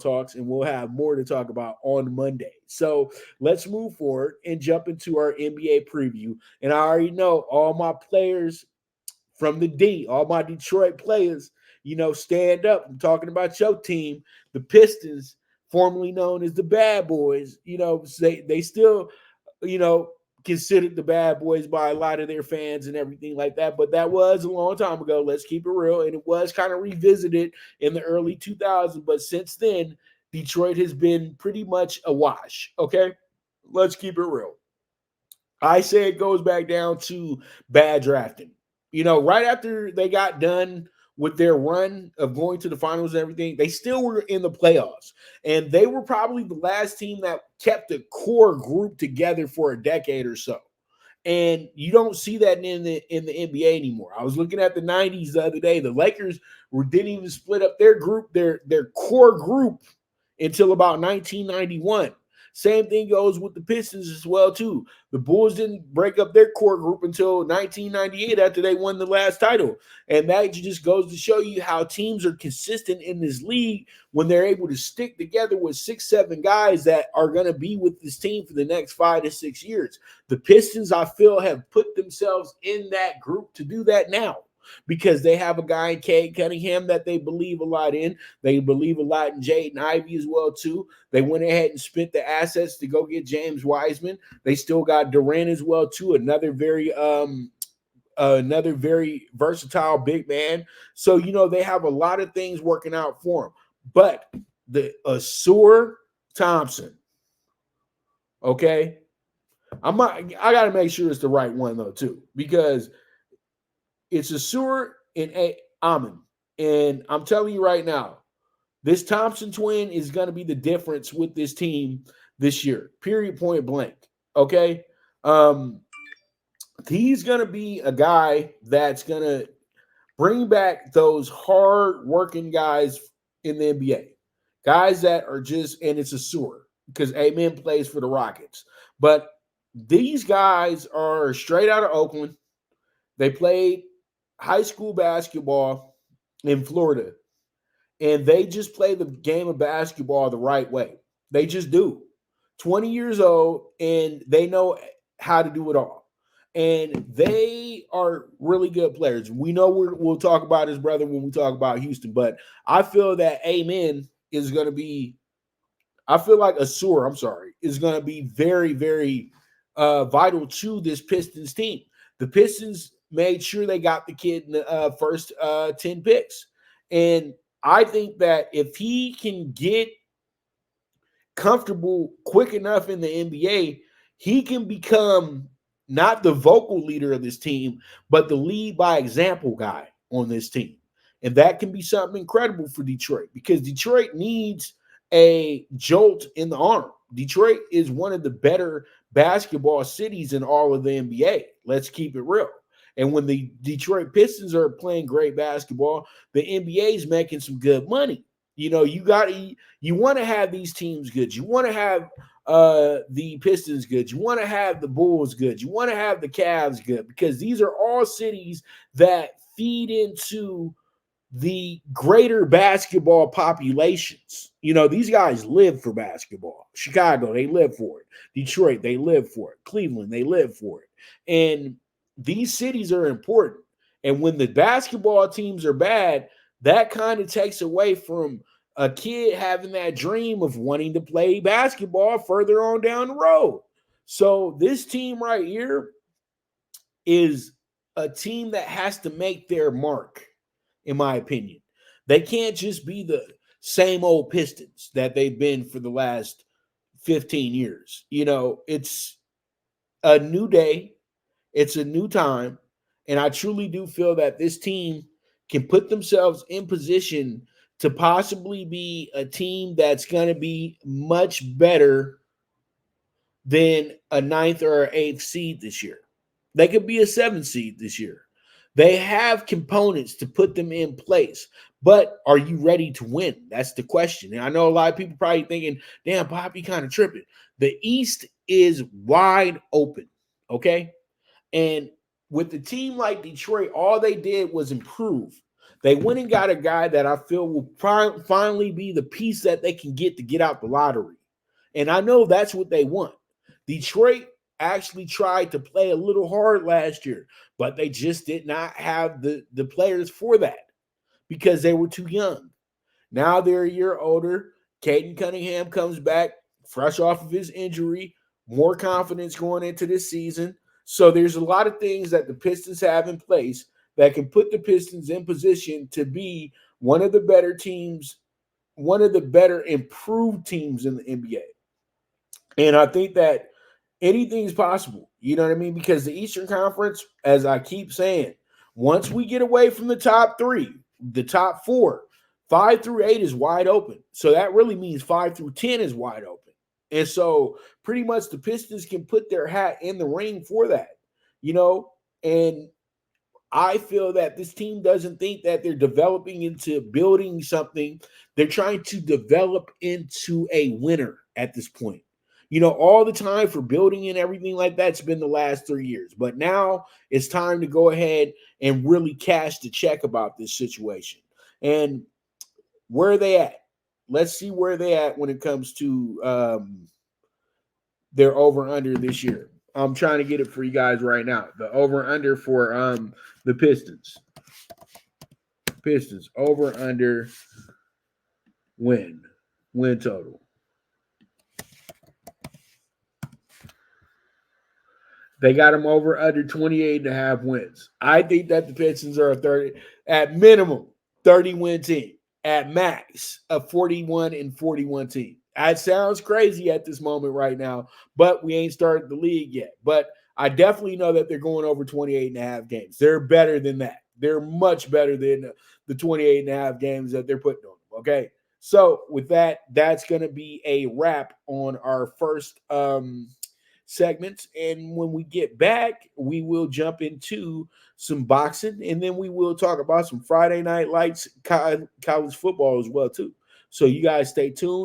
talks, and we'll have more to talk about on Monday. So let's move forward and jump into our NBA preview. And I already know all my players from the D, all my Detroit players, stand up. I'm talking about your team, the Pistons, formerly known as the Bad Boys. They still, you know, considered the Bad Boys by a lot of their fans and everything like that. But that was a long time ago. Let's keep it real. And it was kind of revisited in the early 2000s. But since then, Detroit has been pretty much a wash. Okay. Let's keep it real. I say it goes back down to bad drafting. Right after they got done with their run of going to the finals and everything, they still were in the playoffs. And they were probably the last team that kept the core group together for a decade or so. And you don't see that in the NBA anymore. I was looking at the 90s the other day. The Lakers didn't even split up their group, their core group until about 1991. Same thing goes with the Pistons as well too. The Bulls didn't break up their core group until 1998 after they won the last title. And that just goes to show you how teams are consistent in this league when they're able to stick together with 6, 7 guys that are going to be with this team for the next 5 to 6 years. The Pistons, I feel, have put themselves in that group to do that now, because they have a guy in Cade Cunningham that they believe a lot in. They believe a lot in Jaden Ivey as well, too. They went ahead and spent the assets to go get James Wiseman. They still got Durant as well, too, another very versatile big man. So, they have a lot of things working out for them. But the Asur Thompson, okay? I got to make sure it's the right one, though, too, because it's Asur and Amin. And I'm telling you right now, this Thompson twin is going to be the difference with this team this year. Period, point blank. Okay? Um, he's going to be a guy that's going to bring back those hard working guys in the NBA. Guys that are just, and it's Asur because Amen plays for the Rockets. But these guys are straight out of Oakland. They played high school basketball in Florida, and they just play the game of basketball the right way. They just do. 20 years old, and they know how to do it all. And they are really good players. We know we'll talk about his brother when we talk about Houston, but I feel that Amen is going to be, I feel like Asur, is going to be very, very vital to this Pistons team. The Pistons made sure they got the kid in the first 10 picks. And I think that if he can get comfortable quick enough in the NBA, he can become not the vocal leader of this team, but the lead by example guy on this team. And that can be something incredible for Detroit, because Detroit needs a jolt in the arm. Detroit is one of the better basketball cities in all of the NBA. Let's keep it real. And when the Detroit Pistons are playing great basketball, the NBA is making some good money. You want to have these teams good. You want to have the Pistons good. You want to have the Bulls good. You want to have the Cavs good, because these are all cities that feed into the greater basketball populations. These guys live for basketball. Chicago, they live for it. Detroit, they live for it. Cleveland, they live for it. And these cities are important. And when the basketball teams are bad, that kind of takes away from a kid having that dream of wanting to play basketball further on down the road. So this team right here is a team that has to make their mark, in my opinion. They can't just be the same old Pistons that they've been for the last 15 years. It's a new day. It's a new time. And I truly do feel that this team can put themselves in position to possibly be a team that's going to be much better than a ninth or an eighth seed this year. They could be a seventh seed this year. They have components to put them in place. But are you ready to win? That's the question. And I know a lot of people probably thinking, damn, Poppy kind of tripping. The East is wide open, okay? And with the team like Detroit, all they did was improve. They went and got a guy that I feel will finally be the piece that they can get to get out the lottery. And I know that's what they want. Detroit actually tried to play a little hard last year, but they just did not have the players for that because they were too young. Now they're a year older. Caden Cunningham comes back fresh off of his injury, more confidence going into this season. So there's a lot of things that the Pistons have in place that can put the Pistons in position to be one of the better teams, one of the better improved teams in the NBA. And I think that anything's possible. You know what I mean? Because the Eastern Conference, as I keep saying, once we get away from the top three, the top four, 5 through 8 is wide open. So that really means 5 through 10 is wide open. And so pretty much the Pistons can put their hat in the ring for that, you know? And I feel that this team doesn't think that they're developing into building something. They're trying to develop into a winner at this point. You know, all the time for building and everything like that's been the last 3 years. But now it's time to go ahead and really cash the check about this situation. And where are they at? Let's see where they at when it comes to their over-under this year. I'm trying to get it for you guys right now. The over-under for the Pistons. Pistons over-under win total. They got them over under 28.5 wins. I think that the Pistons are a 30, at minimum, 30-win team. At max, a 41-41 team. That sounds crazy at this moment right now, but we ain't started the league yet. But I definitely know that they're going over 28.5 games. They're better than that. They're much better than the 28.5 games that they're putting on them, okay? So with that, that's going to be a wrap on our first segments. And when we get back, we will jump into some boxing, and then we will talk about some Friday Night Lights college football as well too. So you guys stay tuned.